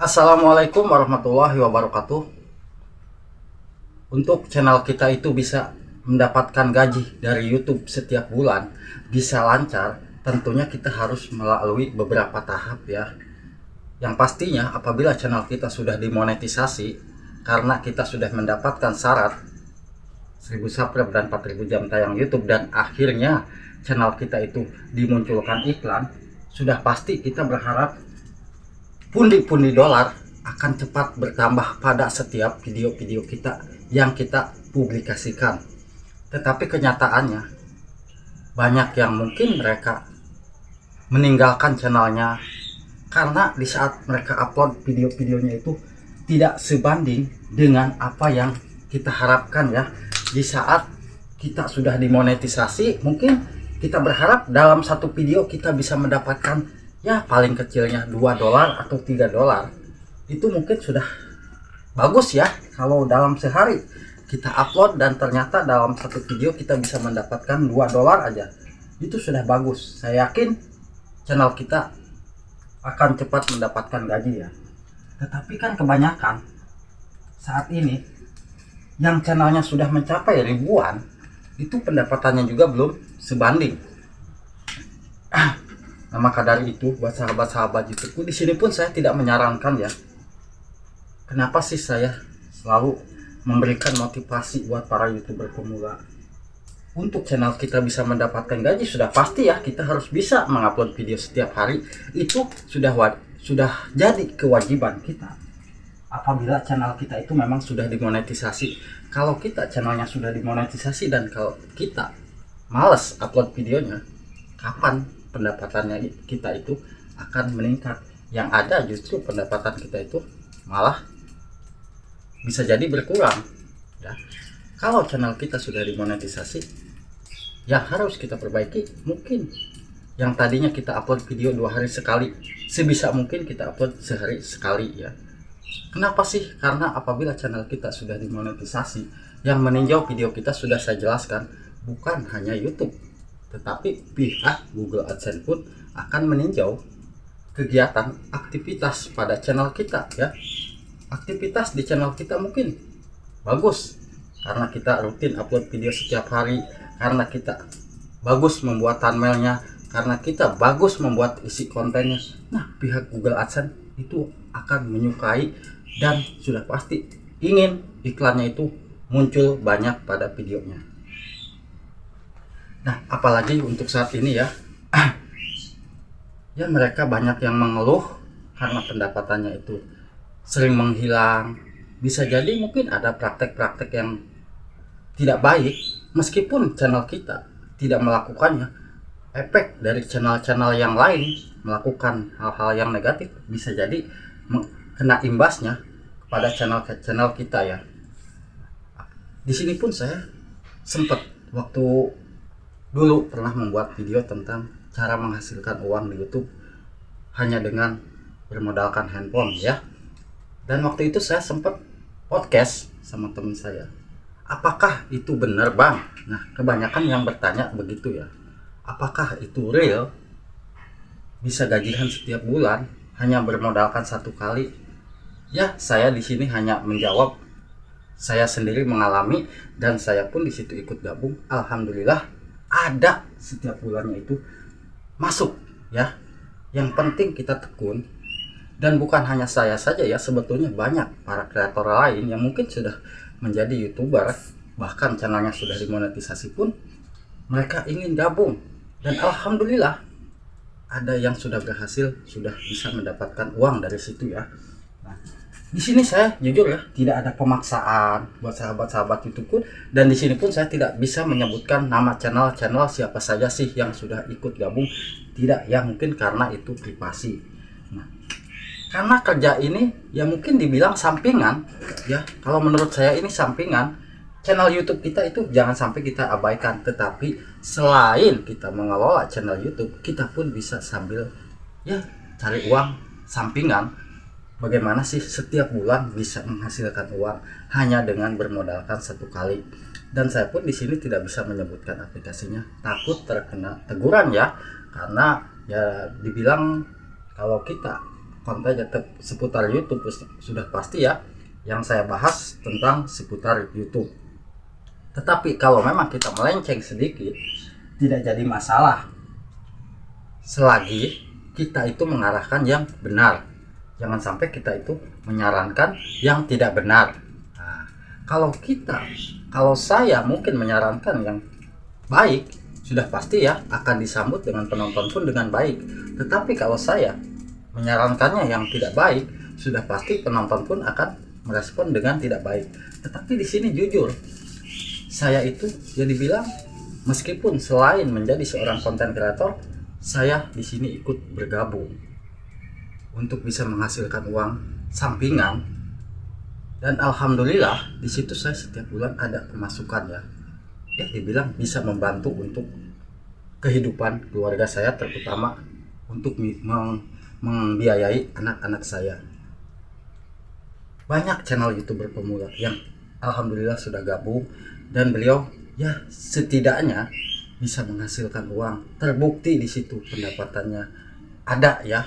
Assalamualaikum warahmatullahi wabarakatuh. Untuk channel kita itu bisa mendapatkan gaji dari YouTube setiap bulan, bisa lancar, tentunya kita harus melalui beberapa tahap ya. Yang pastinya apabila channel kita sudah dimonetisasi, karena kita sudah mendapatkan syarat 1000 subscribe dan 4000 jam tayang YouTube, dan akhirnya channel kita itu dimunculkan iklan, sudah pasti kita berharap pundi-pundi dolar akan cepat bertambah pada setiap video-video kita yang kita publikasikan. Tetapi kenyataannya banyak yang mungkin mereka meninggalkan channelnya karena di saat mereka upload video-videonya itu tidak sebanding dengan apa yang kita harapkan ya. Di saat kita sudah dimonetisasi, mungkin kita berharap dalam satu video kita bisa mendapatkan ya paling kecilnya 2 dolar atau 3 dolar. Itu mungkin sudah bagus ya. Kalau dalam sehari kita upload dan ternyata dalam satu video kita bisa mendapatkan 2 dolar aja, itu sudah bagus. Saya yakin channel kita akan cepat mendapatkan gaji ya. Tetapi kan kebanyakan saat ini yang channelnya sudah mencapai ribuan, itu pendapatannya juga belum sebanding. Nah, maka dari itu buat sahabat-sahabat YouTubeku, di sini pun saya tidak menyarankan ya. Kenapa sih saya selalu memberikan motivasi buat para YouTuber pemula? Untuk channel kita bisa mendapatkan gaji, sudah pasti ya kita harus bisa mengupload video setiap hari. Itu sudah jadi kewajiban kita. Apabila channel kita itu memang sudah dimonetisasi. Kalau kita channelnya sudah dimonetisasi dan kalau kita males upload videonya, kapan pendapatannya kita itu akan meningkat? Yang ada justru pendapatan kita itu malah bisa jadi berkurang ya. Kalau channel kita sudah dimonetisasi, yang harus kita perbaiki mungkin yang tadinya kita upload video 2 hari sekali, sebisa mungkin kita upload sehari sekali ya. Kenapa sih? Karena apabila channel kita sudah dimonetisasi, yang meninjau video kita sudah saya jelaskan, bukan hanya YouTube, tetapi pihak Google AdSense pun akan meninjau kegiatan aktivitas pada channel kita ya. Aktivitas di channel kita mungkin bagus karena kita rutin upload video setiap hari, karena kita bagus membuat thumbnailnya, karena kita bagus membuat isi kontennya. Nah, pihak Google AdSense itu akan menyukai dan sudah pasti ingin iklannya itu muncul banyak pada videonya. Nah, apalagi untuk saat ini ya, ya mereka banyak yang mengeluh karena pendapatannya itu sering menghilang. Bisa jadi mungkin ada praktek-praktek yang tidak baik, meskipun channel kita tidak melakukannya. Efek dari channel-channel yang lain melakukan hal-hal yang negatif bisa jadi kena imbasnya kepada channel-channel kita ya. Di sini pun saya sempat waktu dulu pernah membuat video tentang cara menghasilkan uang di YouTube hanya dengan bermodalkan handphone ya. Dan waktu itu saya sempat podcast sama teman saya. Apakah itu benar, Bang? Nah, kebanyakan yang bertanya begitu ya. Apakah itu real? Bisa gajian setiap bulan hanya bermodalkan satu kali? Ya, saya di sini hanya menjawab saya sendiri mengalami dan saya pun di situ ikut gabung. Alhamdulillah ada setiap bulannya itu masuk ya. Yang penting kita tekun. Dan bukan hanya saya saja ya, sebetulnya banyak para kreator lain yang mungkin sudah menjadi YouTuber, bahkan channelnya sudah dimonetisasi pun mereka ingin gabung. Dan alhamdulillah ada yang sudah berhasil, sudah bisa mendapatkan uang dari situ ya. Nah, di sini saya jujur ya, tidak ada pemaksaan buat sahabat-sahabat YouTubeku, dan di sini pun saya tidak bisa menyebutkan nama channel siapa saja sih yang sudah ikut gabung, tidak ya, mungkin karena itu privasi. Nah, karena kerja ini ya mungkin dibilang sampingan ya. Kalau menurut saya ini sampingan. Channel YouTube kita itu jangan sampai kita abaikan. Tetapi selain kita mengelola channel YouTube, kita pun bisa sambil ya cari uang sampingan. Bagaimana sih setiap bulan bisa menghasilkan uang hanya dengan bermodalkan satu kali. Dan saya pun di sini tidak bisa menyebutkan aplikasinya, takut terkena teguran ya. Karena ya dibilang kalau kita kontennya seputar YouTube, sudah pasti ya yang saya bahas tentang seputar YouTube. Tetapi kalau memang kita melenceng sedikit, tidak jadi masalah selagi kita itu mengarahkan yang benar. Jangan sampai kita itu menyarankan yang tidak benar. Nah, kalau saya mungkin menyarankan yang baik, sudah pasti ya akan disambut dengan penonton pun dengan baik. Tetapi kalau saya menyarankannya yang tidak baik, sudah pasti penonton pun akan merespon dengan tidak baik. Tetapi di sini jujur, saya itu ya dibilang, meskipun selain menjadi seorang konten kreator, saya di sini ikut bergabung untuk bisa menghasilkan uang sampingan. Dan alhamdulillah di situ saya setiap bulan ada pemasukan ya. Ya dibilang bisa membantu untuk kehidupan keluarga saya, terutama untuk membiayai anak-anak saya. Banyak channel YouTuber pemula yang alhamdulillah sudah gabung, dan beliau ya setidaknya bisa menghasilkan uang. Terbukti di situ pendapatannya ada ya.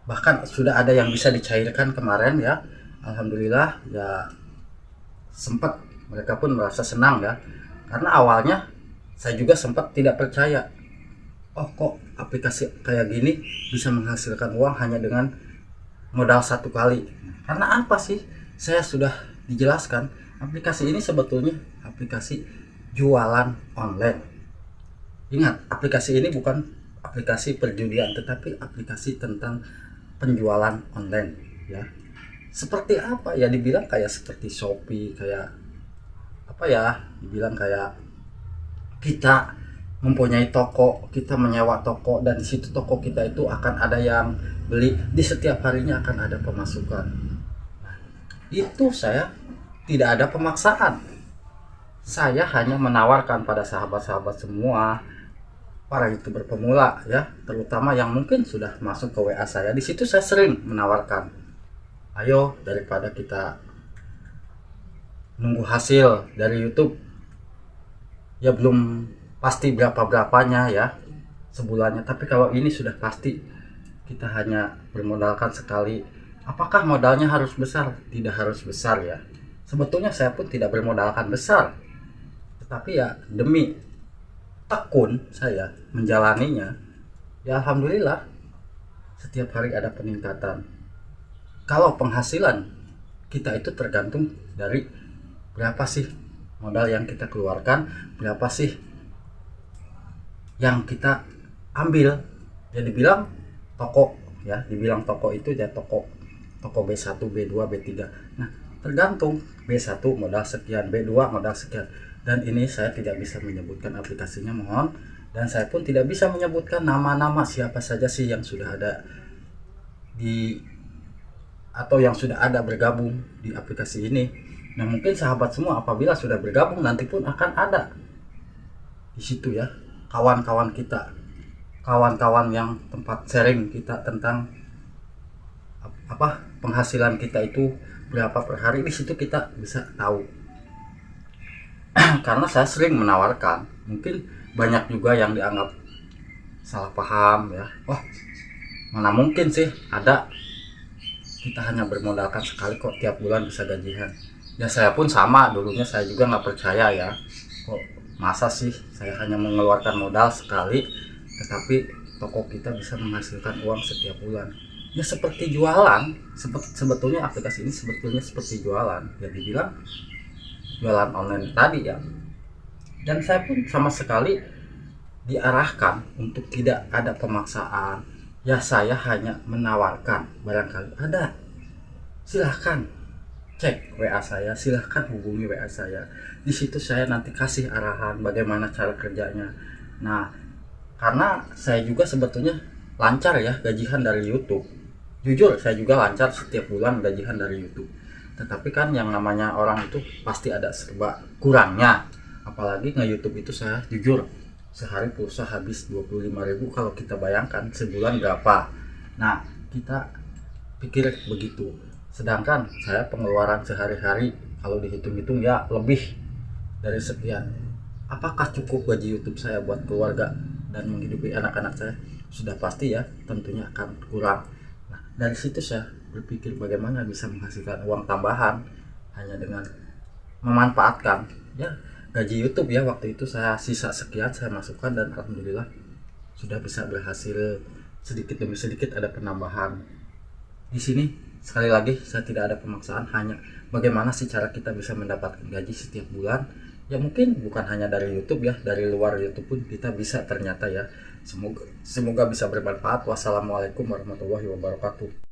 Bahkan sudah ada yang bisa dicairkan kemarin ya. Alhamdulillah ya, sempat mereka pun merasa senang ya. Karena awalnya saya juga sempat tidak percaya. Oh kok aplikasi kayak gini bisa menghasilkan uang hanya dengan modal satu kali. Karena apa sih? Saya sudah dijelaskan, aplikasi ini sebetulnya aplikasi jualan online. Ingat, aplikasi ini bukan aplikasi perjudian, tetapi aplikasi tentang penjualan online ya. Seperti apa ya, dibilang kayak seperti Shopee, kayak apa ya, dibilang kayak kita mempunyai toko, kita menyewa toko, dan di situ toko kita itu akan ada yang beli, di setiap harinya akan ada pemasukan. Nah, itu saya tidak ada pemaksaan. Saya hanya menawarkan pada sahabat-sahabat semua, para YouTuber pemula ya, terutama yang mungkin sudah masuk ke WA saya. Di situ saya sering menawarkan, ayo daripada kita nunggu hasil dari YouTube, ya belum pasti berapa-berapanya ya sebulannya, tapi kalau ini sudah pasti, kita hanya bermodalkan sekali. Apakah modalnya harus besar? Tidak harus besar ya. Sebetulnya saya pun tidak bermodalkan besar, tetapi ya demi tekun saya menjalaninya, ya alhamdulillah setiap hari ada peningkatan. Kalau penghasilan kita itu tergantung dari berapa sih modal yang kita keluarkan, berapa sih yang kita ambil. Ya dibilang toko ya, dibilang toko itu ya toko B1, B2, B3. Nah, tergantung B1 modal sekian, B2 modal sekian. Dan ini saya tidak bisa menyebutkan aplikasinya, mohon. Dan saya pun tidak bisa menyebutkan nama-nama siapa saja sih yang sudah ada di atau yang sudah ada bergabung di aplikasi ini. Nah, mungkin sahabat semua apabila sudah bergabung nanti pun akan ada di situ ya kawan-kawan kita, kawan-kawan yang tempat sharing kita tentang apa penghasilan kita itu berapa per hari. Di situ kita bisa tahu. Karena saya sering menawarkan, mungkin banyak juga yang dianggap salah paham ya. Wah, mana mungkin sih ada, kita hanya bermodalkan sekali kok tiap bulan bisa gajian. Ya saya pun sama, dulunya saya juga nggak percaya ya, kok masa sih saya hanya mengeluarkan modal sekali tetapi toko kita bisa menghasilkan uang setiap bulan. Ya seperti jualan, sebetulnya aplikasi ini sebetulnya seperti jualan, ya dibilang jualan online tadi ya. Dan saya pun sama sekali diarahkan untuk tidak ada pemaksaan. Ya saya hanya menawarkan, barangkali ada, silahkan cek WA saya, silahkan hubungi WA saya. Di situ saya nanti kasih arahan bagaimana cara kerjanya. Nah, karena saya juga sebetulnya lancar ya gajian dari YouTube. Jujur saya juga lancar setiap bulan gajian dari YouTube. Tetapi kan yang namanya orang itu pasti ada serba kurangnya. Apalagi nge-YouTube itu saya jujur sehari pulsa habis 25.000, kalau kita bayangkan sebulan berapa. Nah, kita pikir begitu. Sedangkan saya pengeluaran sehari-hari kalau dihitung-hitung ya lebih dari sekian. Apakah cukup gaji YouTube saya buat keluarga dan menghidupi anak-anak saya? Sudah pasti ya, tentunya akan kurang. Nah, Dari situ saya berpikir bagaimana bisa menghasilkan uang tambahan hanya dengan memanfaatkan ya gaji YouTube ya. Waktu itu saya sisa sekian saya masukkan dan alhamdulillah sudah bisa berhasil, sedikit demi sedikit ada penambahan. Di sini sekali lagi saya tidak ada pemaksaan, hanya bagaimana sih cara kita bisa mendapatkan gaji setiap bulan. Ya mungkin bukan hanya dari YouTube ya, dari luar YouTube pun kita bisa ternyata ya. Semoga bisa bermanfaat. Wassalamualaikum warahmatullahi wabarakatuh.